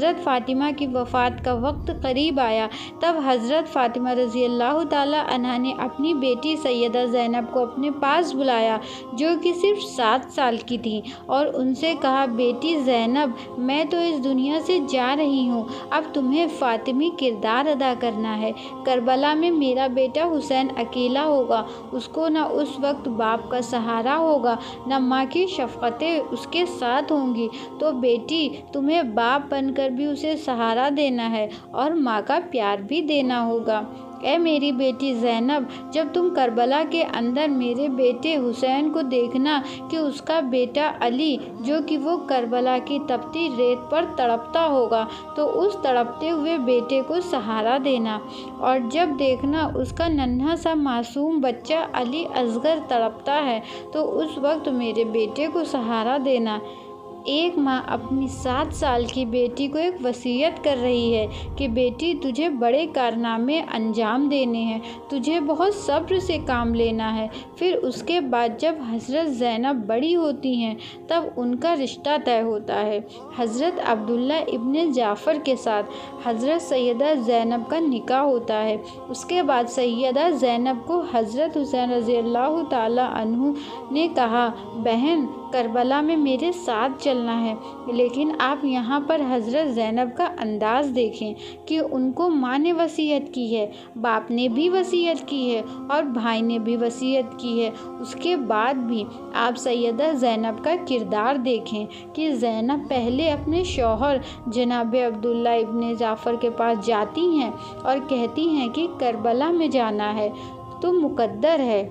حضرت فاطمہ کی وفات کا وقت قریب آیا تب حضرت فاطمہ رضی اللہ تعالیٰ عنہا نے اپنی بیٹی سیدہ زینب کو اپنے پاس بلایا جو کہ صرف 7 سال کی تھی اور ان سے کہا، بیٹی زینب، میں تو اس دنیا سے جا رہی ہوں، اب تمہیں فاطمی کردار ادا کرنا ہے۔ کربلا میں میرا بیٹا حسین اکیلا ہوگا، اس کو نہ اس وقت باپ کا سہارا ہوگا نہ ماں کی شفقتیں اس کے ساتھ ہوں گی، تو بیٹی تمہیں باپ بن کر بھی اسے سہارا دینا ہے اور ماں کا پیار بھی دینا ہوگا۔ اے میری بیٹی زینب، جب تم کربلا کے اندر میرے بیٹے حسین کو دیکھنا کہ اس کا بیٹا علی جو کہ وہ کربلا کی تپتی ریت پر تڑپتا ہوگا تو اس تڑپتے ہوئے بیٹے کو سہارا دینا، اور جب دیکھنا اس کا ننھا سا معصوم بچہ علی اصغر تڑپتا ہے تو اس وقت میرے بیٹے کو سہارا دینا۔ ایک ماں اپنی 7 سال کی بیٹی کو ایک وصیت کر رہی ہے کہ بیٹی تجھے بڑے کارنامے انجام دینے ہیں، تجھے بہت صبر سے کام لینا ہے۔ پھر اس کے بعد جب حضرت زینب بڑی ہوتی ہیں تب ان کا رشتہ طے ہوتا ہے۔ حضرت عبداللہ ابن جعفر کے ساتھ حضرت سیدہ زینب کا نکاح ہوتا ہے۔ اس کے بعد سیدہ زینب کو حضرت حسین رضی اللہ تعالیٰ عنہ نے کہا، بہن کربلا میں میرے ساتھ چلنا ہے، لیکن آپ یہاں پر حضرت زینب کا انداز دیکھیں کہ ان کو ماں نے وصیت کی ہے، باپ نے بھی وصیت کی ہے اور بھائی نے بھی وصیت کی ہے، اس کے بعد بھی آپ سیدہ زینب کا کردار دیکھیں کہ زینب پہلے اپنے شوہر جناب عبداللہ ابن جعفر کے پاس جاتی ہیں اور کہتی ہیں کہ کربلا میں جانا ہے تو مقدر ہے،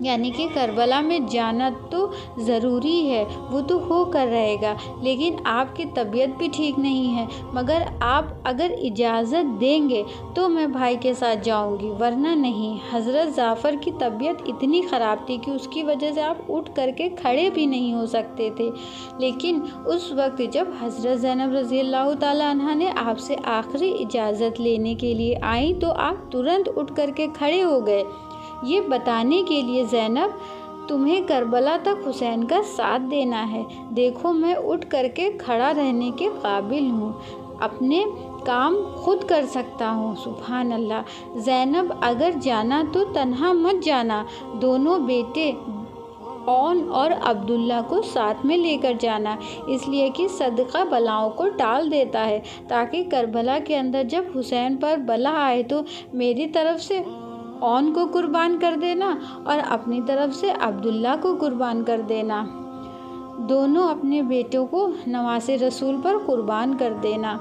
یعنی کہ کربلا میں جانا تو ضروری ہے، وہ تو ہو کر رہے گا، لیکن آپ کی طبیعت بھی ٹھیک نہیں ہے، مگر آپ اگر اجازت دیں گے تو میں بھائی کے ساتھ جاؤں گی، ورنہ نہیں۔ حضرت جعفر کی طبیعت اتنی خراب تھی کہ اس کی وجہ سے آپ اٹھ کر کے کھڑے بھی نہیں ہو سکتے تھے، لیکن اس وقت جب حضرت زینب رضی اللہ تعالیٰ عنہا نے آپ سے آخری اجازت لینے کے لیے آئیں تو آپ ترنت اٹھ کر کے کھڑے ہو گئے، یہ بتانے کے لیے زینب تمہیں کربلا تک حسین کا ساتھ دینا ہے، دیکھو میں اٹھ کر کے کھڑا رہنے کے قابل ہوں، اپنے کام خود کر سکتا ہوں۔ سبحان اللہ۔ زینب اگر جانا تو تنہا مت جانا، دونوں بیٹے اون اور عبداللہ کو ساتھ میں لے کر جانا، اس لیے کہ صدقہ بلاؤں کو ٹال دیتا ہے، تاکہ کربلا کے اندر جب حسین پر بلا آئے تو میری طرف سے اون کو قربان کر دینا اور اپنی طرف سے عبداللہ کو قربان کر دینا، دونوں اپنے بیٹوں کو نواسے رسول پر قربان کر دینا۔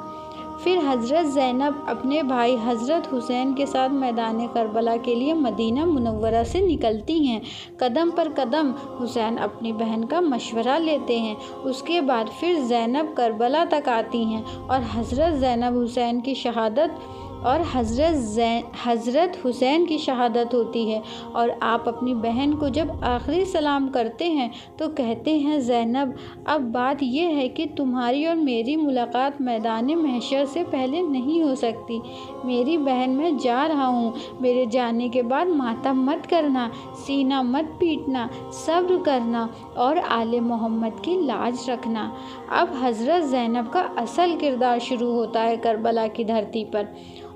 پھر حضرت زینب اپنے بھائی حضرت حسین کے ساتھ میدان کربلا کے لیے مدینہ منورہ سے نکلتی ہیں، قدم پر قدم حسین اپنی بہن کا مشورہ لیتے ہیں، اس کے بعد پھر زینب کربلا تک آتی ہیں اور حضرت زینب حسین کی شہادت اور حضرت حسین کی شہادت ہوتی ہے، اور آپ اپنی بہن کو جب آخری سلام کرتے ہیں تو کہتے ہیں، زینب اب بات یہ ہے کہ تمہاری اور میری ملاقات میدان محشر سے پہلے نہیں ہو سکتی، میری بہن میں جا رہا ہوں، میرے جانے کے بعد ماتم مت کرنا، سینہ مت پیٹنا، صبر کرنا اور آل محمد کی لاج رکھنا۔ اب حضرت زینب کا اصل کردار شروع ہوتا ہے کربلا کی دھرتی پر۔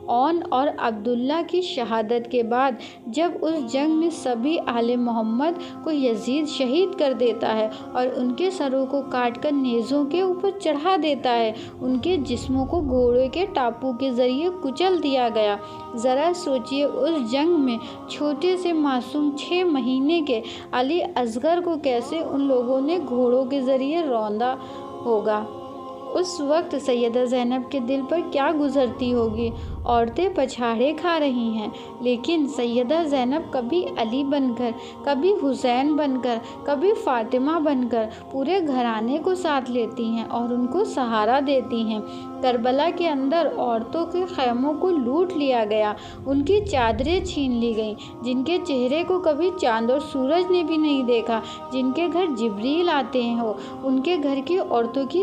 اون اور عبداللہ کی شہادت کے بعد جب اس جنگ میں سبھی آل محمد کو یزید شہید کر دیتا ہے اور ان کے سروں کو کاٹ کر نیزوں کے اوپر چڑھا دیتا ہے، ان کے جسموں کو گھوڑے کے ٹاپو کے ذریعے کچل دیا گیا، ذرا سوچئے اس جنگ میں چھوٹے سے معصوم 6 مہینے کے علی اصغر کو کیسے ان لوگوں نے گھوڑوں کے ذریعے روندا ہوگا، اس وقت سیدہ زینب کے دل پر کیا گزرتی ہوگی۔ عورتیں پچھاڑے کھا رہی ہیں، لیکن سیدہ زینب کبھی علی بن کر، کبھی حسین بن کر، کبھی فاطمہ بن کر پورے گھرانے کو ساتھ لیتی ہیں اور ان کو سہارا دیتی ہیں۔ کربلا کے اندر عورتوں کے خیموں کو لوٹ لیا گیا، ان کی چادریں چھین لی گئیں، جن کے چہرے کو کبھی چاند اور سورج نے بھی نہیں دیکھا، جن کے گھر جبریل آتے ہو، ان کے گھر کی عورتوں کی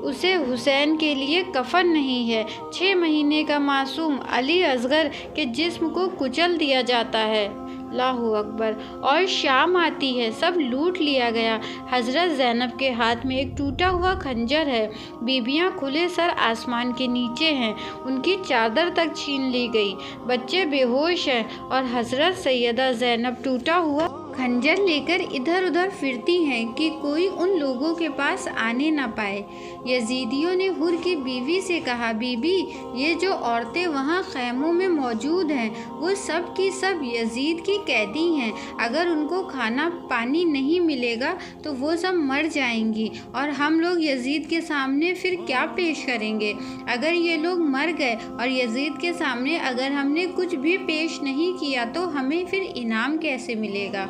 اسے حسین کے لیے کفن نہیں ہے۔ 6 مہینے کا معصوم علی اصغر کے جسم کو کچل دیا جاتا ہے۔ اللہ اکبر۔ اور شام آتی ہے، سب لوٹ لیا گیا۔ حضرت زینب کے ہاتھ میں ایک ٹوٹا ہوا خنجر ہے۔ بیویاں کھلے سر آسمان کے نیچے ہیں، ان کی چادر تک چھین لی گئی۔ بچے بے ہوش ہیں اور حضرت سیدہ زینب ٹوٹا ہوا خنجر لے کر ادھر ادھر پھرتی ہیں کہ کوئی ان لوگوں کے پاس آنے نہ پائے۔ یزیدیوں نے حر کی بیوی سے کہا، بی بی، یہ جو عورتیں وہاں خیموں میں موجود ہیں وہ سب کی سب یزید کی قیدی ہیں۔ اگر ان کو کھانا پانی نہیں ملے گا تو وہ سب مر جائیں گی، اور ہم لوگ یزید کے سامنے پھر کیا پیش کریں گے؟ اگر یہ لوگ مر گئے اور یزید کے سامنے اگر ہم نے کچھ بھی پیش نہیں کیا تو ہمیں پھر انعام کیسے ملے گا؟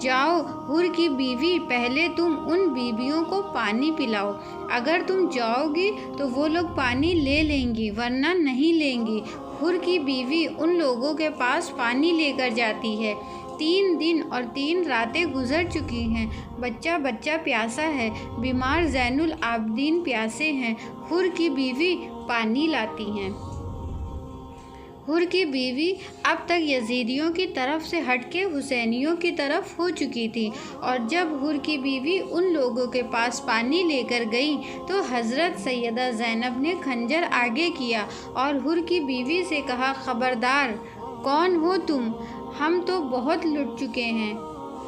جاؤ حر کی بیوی، پہلے تم ان بیویوں کو پانی پلاؤ۔ اگر تم جاؤ گی تو وہ لوگ پانی لے لیں گی ورنہ نہیں لیں گی۔ حر کی بیوی ان لوگوں کے پاس پانی لے کر جاتی ہے۔ 3 دن اور 3 راتیں گزر چکی ہیں۔ بچہ بچہ پیاسا ہے، بیمار زین العابدین پیاسے ہیں۔ حر کی بیوی پانی لاتی ہیں۔ حر کی بیوی اب تک یزیدیوں کی طرف سے ہٹ کے حسینیوں کی طرف ہو چکی تھی، اور جب حر کی بیوی ان لوگوں کے پاس پانی لے کر گئی تو حضرت سیدہ زینب نے خنجر آگے کیا اور حر کی بیوی سے کہا، خبردار، کون ہو تم؟ ہم تو بہت لٹ چکے ہیں،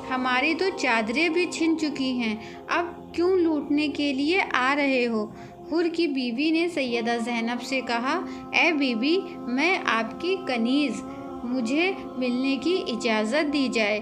ہماری تو چادریں بھی چھن چکی ہیں، اب کیوں لوٹنے کے لیے آ رہے ہو؟ حر کی بیوی نے سیدہ زینب سے کہا، اے بی بی، میں آپ کی کنیز، مجھے ملنے کی اجازت دی جائے۔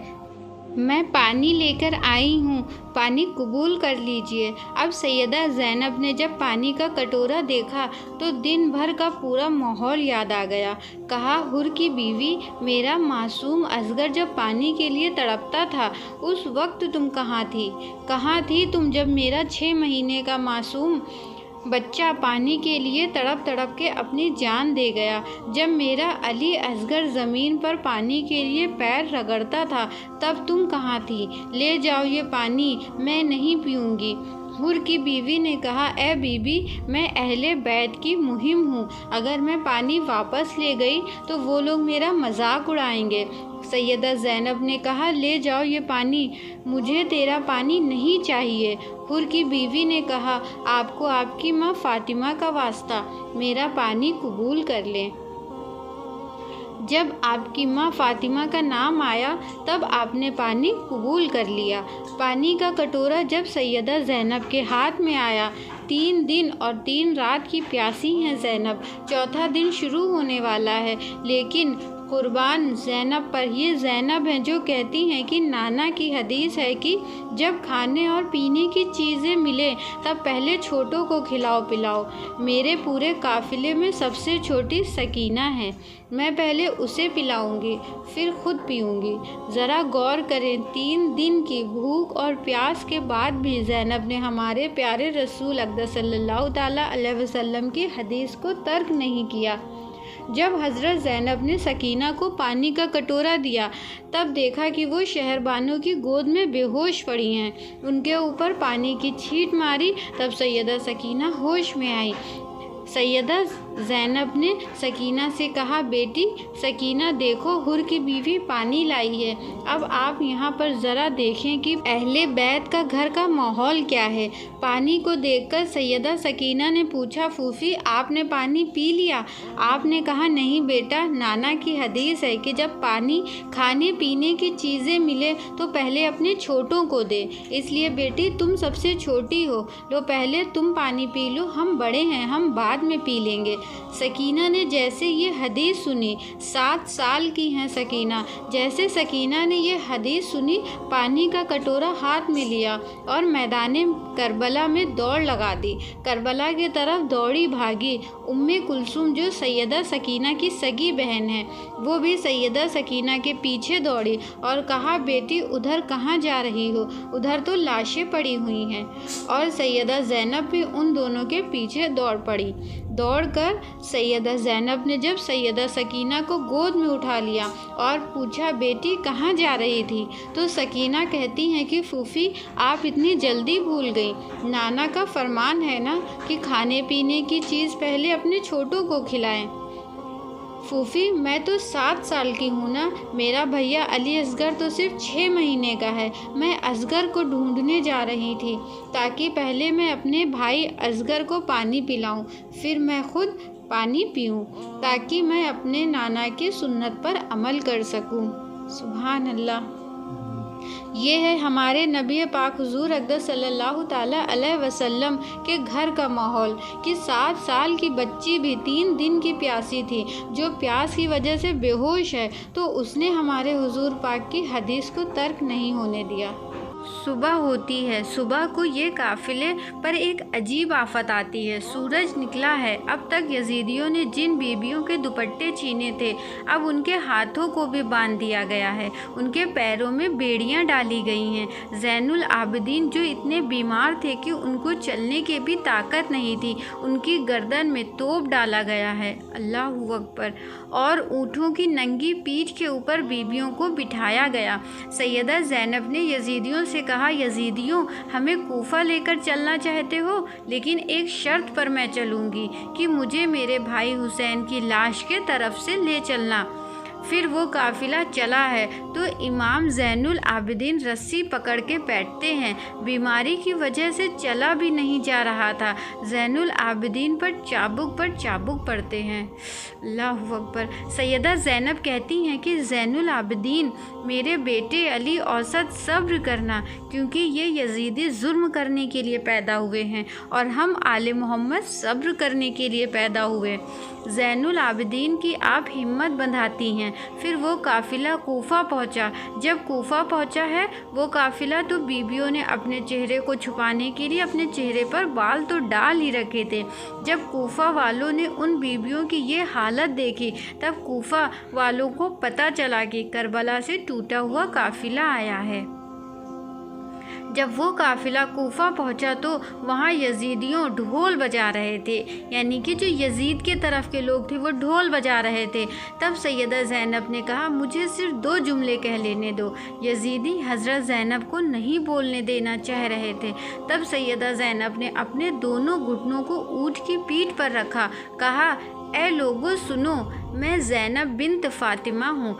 میں پانی لے کر آئی ہوں، پانی قبول کر لیجئے۔ اب سیدہ زینب نے جب پانی کا کٹورا دیکھا تو دن بھر کا پورا ماحول یاد آ گیا۔ کہا، حر کی بیوی، میرا معصوم اصغر جب پانی کے لیے تڑپتا تھا اس وقت تم کہاں تھی؟ کہاں تھی تم جب میرا 6 مہینے کا معصوم بچہ پانی کے لیے تڑپ تڑپ کے اپنی جان دے گیا؟ جب میرا علی اصغر زمین پر پانی کے لیے پیر رگڑتا تھا تب تم کہاں تھی؟ لے جاؤ یہ پانی، میں نہیں پیوں گی۔ حر کی بیوی نے کہا، اے بی بی، میں اہل بیت کی مہم ہوں، اگر میں پانی واپس لے گئی تو وہ لوگ میرا مذاق اڑائیں گے۔ سیدہ زینب نے کہا، لے جاؤ یہ پانی، مجھے تیرا پانی نہیں چاہیے۔ حر کی بیوی نے کہا، آپ کو آپ کی ماں فاطمہ کا واسطہ، میرا پانی قبول کر لیں۔ جب آپ کی ماں فاطمہ کا نام آیا تب آپ نے پانی قبول کر لیا۔ پانی کا کٹورا جب سیدہ زینب کے ہاتھ میں آیا، 3 دن اور 3 رات کی پیاسی ہیں زینب، 4تھا دن شروع ہونے والا ہے، لیکن قربان زینب پر، یہ زینب ہیں جو کہتی ہیں کہ نانا کی حدیث ہے کہ جب کھانے اور پینے کی چیزیں ملیں تب پہلے چھوٹوں کو کھلاؤ پلاؤ۔ میرے پورے قافلے میں سب سے چھوٹی سکینہ ہے، میں پہلے اسے پلاؤں گی پھر خود پیوں گی۔ ذرا غور کریں، 3 دن کی بھوک اور پیاس کے بعد بھی زینب نے ہمارے پیارے رسول اقدس صلی اللہ تعالیٰ علیہ وسلم کی حدیث کو ترک نہیں کیا۔ جب حضرت زینب نے سکینہ کو پانی کا کٹورا دیا تب دیکھا کہ وہ شہر بانو کی گود میں بے ہوش پڑی ہیں، ان کے اوپر پانی کی چھینٹ ماری، تب سیدہ سکینہ ہوش میں آئی۔ سیدہ زینب نے سکینہ سے کہا، بیٹی سکینہ، دیکھو حر کی بیوی پانی لائی ہے، اب آپ یہاں پر ذرا دیکھیں کہ اہل بیت کا گھر کا ماحول کیا ہے۔ پانی کو دیکھ کر سیدہ سکینہ نے پوچھا، پھوپھی آپ نے پانی پی لیا؟ آپ نے کہا، نہیں بیٹا، نانا کی حدیث ہے کہ جب پانی کھانے پینے کی چیزیں ملے تو پہلے اپنے چھوٹوں کو دے، اس لیے بیٹی تم سب سے چھوٹی ہو، لو پہلے تم پانی پی لو، ہم بڑے ہیں، ہم بعد میں پی لیں گے۔ سکینہ نے جیسے یہ حدیث سنی، 7 سال کی ہیں سکینہ، جیسے سکینہ نے یہ حدیث سنی، پانی کا کٹورا ہاتھ میں لیا اور میدان کربلا میں دوڑ لگا دی، کربلا کی طرف دوڑی بھاگی۔ ام کلثوم جو سیدہ سکینہ کی سگی بہن ہے وہ بھی سیدہ سکینہ کے پیچھے دوڑی اور کہا، بیٹی ادھر کہاں جا رہی ہو؟ ادھر تو لاشیں پڑی ہوئی ہیں۔ اور سیدہ زینب بھی ان دونوں کے پیچھے دوڑ پڑی۔ دوڑ کر سیدہ زینب نے جب سیدہ سکینہ کو گود میں اٹھا لیا اور پوچھا بیٹی کہاں جا رہی تھی، تو سکینہ کہتی ہیں کہ پھوپھی آپ اتنی جلدی بھول گئیں، نانا کا فرمان ہے نا کہ کھانے پینے کی چیز پہلے اپنے چھوٹوں کو کھلائیں۔ پھوپھی میں تو 7 سال کی ہوں نا، میرا بھیا علی اصغر تو صرف 6 مہینے کا ہے، میں اصغر کو ڈھونڈنے جا رہی تھی تاکہ پہلے میں اپنے بھائی اصغر کو پانی پلاؤں، پھر میں خود پانی پیوں تاکہ میں اپنے نانا کی سنت پر عمل کر سکوں۔ سبحان اللہ۔ یہ ہے ہمارے نبی پاک حضور اقدس صلی اللہ تعالیٰ علیہ وسلم کے گھر کا ماحول کہ 7 سال کی بچی بھی 3 دن کی پیاسی تھی، جو پیاس کی وجہ سے بے ہوش ہے، تو اس نے ہمارے حضور پاک کی حدیث کو ترک نہیں ہونے دیا۔ صبح ہوتی ہے، صبح کو یہ قافلے پر ایک عجیب آفت آتی ہے۔ سورج نکلا ہے، اب تک یزیدیوں نے جن بیبیوں کے دوپٹے چھینے تھے اب ان کے ہاتھوں کو بھی باندھ دیا گیا ہے، ان کے پیروں میں بیڑیاں ڈالی گئی ہیں۔ زین العابدین جو اتنے بیمار تھے کہ ان کو چلنے کی بھی طاقت نہیں تھی، ان کی گردن میں توپ ڈالا گیا ہے، اللہ اکبر، اور اونٹوں کی ننگی پیٹھ کے اوپر بیبیوں کو بٹھایا گیا۔ سیدہ زینب نے یزیدیوں سے کہا یزیدیوں ہمیں کوفہ لے کر چلنا چاہتے ہو، لیکن ایک شرط پر میں چلوں گی کہ مجھے میرے بھائی حسین کی لاش کے طرف سے لے چلنا۔ پھر وہ قافلہ چلا ہے تو امام زین العابدین رسی پکڑ کے بیٹھتے ہیں، بیماری کی وجہ سے چلا بھی نہیں جا رہا تھا، زین العابدین پر چابک پڑتے ہیں، اللہ اکبر۔ سیدہ زینب کہتی ہیں کہ زین العابدین میرے بیٹے علی اوسط صبر کرنا، کیونکہ یہ یزیدی ظلم کرنے کے لیے پیدا ہوئے ہیں اور ہم آل محمد صبر کرنے کے لیے پیدا ہوئے۔ زین العابدین کی آپ ہمت بندھاتی ہیں۔ پھر وہ قافلہ کوفہ پہنچا۔ جب کوفہ پہنچا ہے وہ قافلہ تو بیبیوں نے اپنے چہرے کو چھپانے کے لیے اپنے چہرے پر بال تو ڈال ہی رکھے تھے۔ جب کوفہ والوں نے ان بیبیوں کی یہ حالت دیکھی تب کوفہ والوں کو پتہ چلا کہ کربلا سے ٹوٹا ہوا قافلہ آیا ہے۔ جب وہ قافلہ کوفہ پہنچا تو وہاں یزیدیوں ڈھول بجا رہے تھے، یعنی کہ جو یزید کے طرف کے لوگ تھے وہ ڈھول بجا رہے تھے۔ تب سیدہ زینب نے کہا مجھے صرف 2 جملے کہہ لینے دو۔ یزیدی حضرت زینب کو نہیں بولنے دینا چاہ رہے تھے۔ تب سیدہ زینب نے اپنے دونوں گھٹنوں کو اونٹ کی پیٹھ پر رکھا، کہا اے لوگو سنو، میں زینب بنت فاطمہ ہوں۔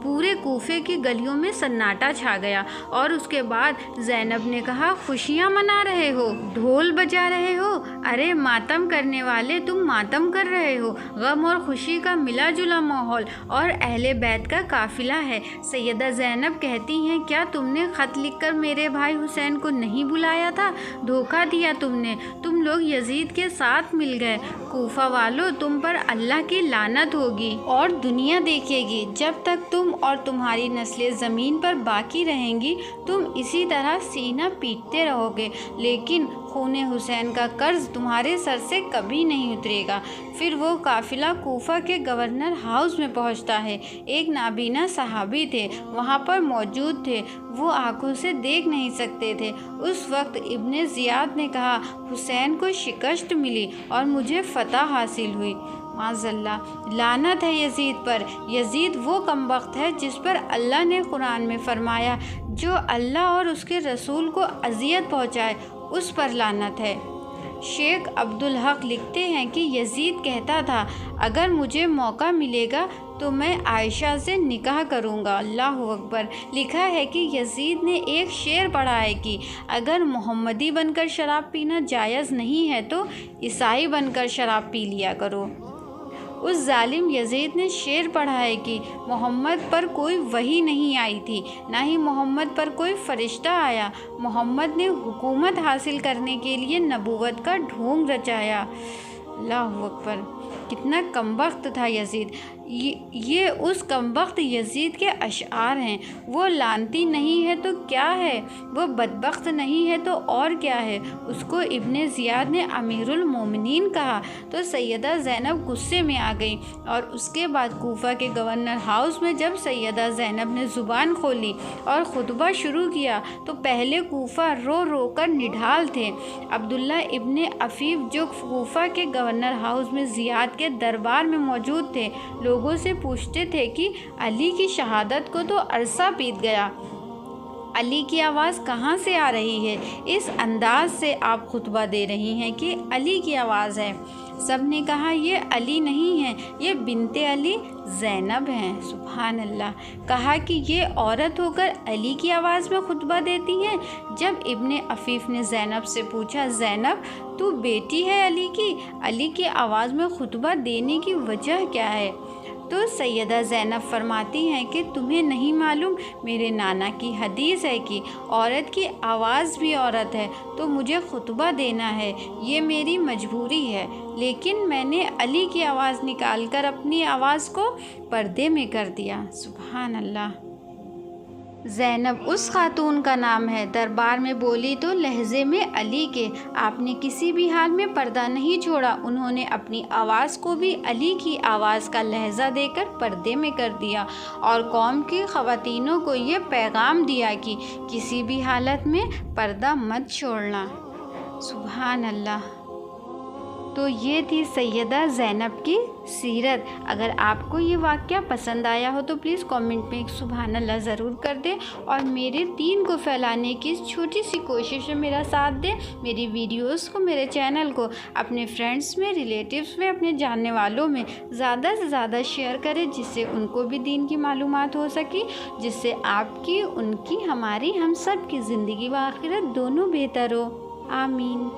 پورے کوفے کی گلیوں میں سناٹا چھا گیا، اور اس کے بعد زینب نے کہا خوشیاں منا رہے ہو، ڈھول بجا رہے ہو، ارے ماتم کرنے والے تم ماتم کر رہے ہو، غم اور خوشی کا ملا جلا ماحول اور اہل بیت کا قافلہ ہے۔ سیدہ زینب کہتی ہیں کیا تم نے خط لکھ کر میرے بھائی حسین کو نہیں بلایا تھا؟ دھوکہ دیا تم نے، تم لوگ یزید کے ساتھ مل گئے۔ کوفہ والو تم پر اللہ کی لعنت ہوگی اور دنیا دیکھے گی، جب تک تم اور تمہاری نسلیں زمین پر باقی رہیں گی تم اسی طرح سینہ پیٹتے رہو گے، لیکن خون حسین کا قرض تمہارے سر سے کبھی نہیں اترے گا۔ پھر وہ قافلہ کوفہ کے گورنر ہاؤس میں پہنچتا ہے۔ ایک نابینا صحابی تھے وہاں پر موجود تھے، وہ آنکھوں سے دیکھ نہیں سکتے تھے۔ اس وقت ابن زیاد نے کہا حسین کو شکست ملی اور مجھے فتح حاصل ہوئی۔ معاذ اللہ، لعنت ہے یزید پر۔ یزید وہ کمبخت ہے جس پر اللہ نے قرآن میں فرمایا جو اللہ اور اس کے رسول کو اذیت پہنچائے اس پر لعنت ہے۔ شیخ عبدالحق لکھتے ہیں کہ یزید کہتا تھا اگر مجھے موقع ملے گا تو میں عائشہ سے نکاح کروں گا، اللہ اکبر۔ لکھا ہے کہ یزید نے ایک شعر پڑھا ہے کہ اگر محمدی بن کر شراب پینا جائز نہیں ہے تو عیسائی بن کر شراب پی لیا کرو۔ اس ظالم یزید نے شعر پڑھا ہے کہ محمد پر کوئی وحی نہیں آئی تھی، نہ ہی محمد پر کوئی فرشتہ آیا، محمد نے حکومت حاصل کرنے کے لیے نبوت کا ڈھونگ رچایا، اللہ اکبر۔ کتنا کمبخت تھا یزید۔ یہ اس کم وقت یزید کے اشعار ہیں۔ وہ لعنتی نہیں ہے تو کیا ہے، وہ بدبخت نہیں ہے تو اور کیا ہے۔ اس کو ابن زیاد نے امیر المومنین کہا تو سیدہ زینب غصے میں آ گئی، اور اس کے بعد کوفہ کے گورنر ہاؤس میں جب سیدہ زینب نے زبان کھولی اور خطبہ شروع کیا تو پہلے کوفہ رو رو کر نڈھال تھے۔ عبداللہ ابن عفیف جو کوفہ کے گورنر ہاؤس میں زیاد کے دربار میں موجود تھے، لوگوں سے پوچھتے تھے کہ علی کی شہادت کو تو عرصہ بیت گیا، علی کی آواز کہاں سے آ رہی ہے؟ اس انداز سے آپ خطبہ دے رہی ہیں کہ علی کی آواز ہے۔ سب نے کہا یہ علی نہیں ہے، یہ بنت علی زینب ہیں۔ سبحان اللہ۔ کہا کہ یہ عورت ہو کر علی کی آواز میں خطبہ دیتی ہیں۔ جب ابن عفیف نے زینب سے پوچھا، زینب تو بیٹی ہے علی کی آواز میں خطبہ دینے کی وجہ کیا ہے؟ تو سیدہ زینب فرماتی ہیں کہ تمہیں نہیں معلوم، میرے نانا کی حدیث ہے کہ عورت کی آواز بھی عورت ہے، تو مجھے خطبہ دینا ہے، یہ میری مجبوری ہے، لیکن میں نے علی کی آواز نکال کر اپنی آواز کو پردے میں کر دیا۔ سبحان اللہ۔ زینب اس خاتون کا نام ہے، دربار میں بولی تو لہجے میں علی کے، آپ نے کسی بھی حال میں پردہ نہیں چھوڑا۔ انہوں نے اپنی آواز کو بھی علی کی آواز کا لہجہ دے کر پردے میں کر دیا، اور قوم کی خواتینوں کو یہ پیغام دیا کہ کسی بھی حالت میں پردہ مت چھوڑنا۔ سبحان اللہ۔ تو یہ تھی سیدہ زینب کی سیرت۔ اگر آپ کو یہ واقعہ پسند آیا ہو تو پلیز کامنٹ میں ایک سبحان اللہ ضرور کر دیں، اور میرے دین کو پھیلانے کی اس چھوٹی سی کوشش میں میرا ساتھ دیں۔ میری ویڈیوز کو، میرے چینل کو اپنے فرینڈس میں، ریلیٹیوز میں، اپنے جاننے والوں میں زیادہ سے زیادہ شیئر کریں، جس سے ان کو بھی دین کی معلومات ہو سکی، جس سے آپ کی، ان کی، ہماری، ہم سب کی زندگی و آخرت دونوں بہتر ہو۔ آمین۔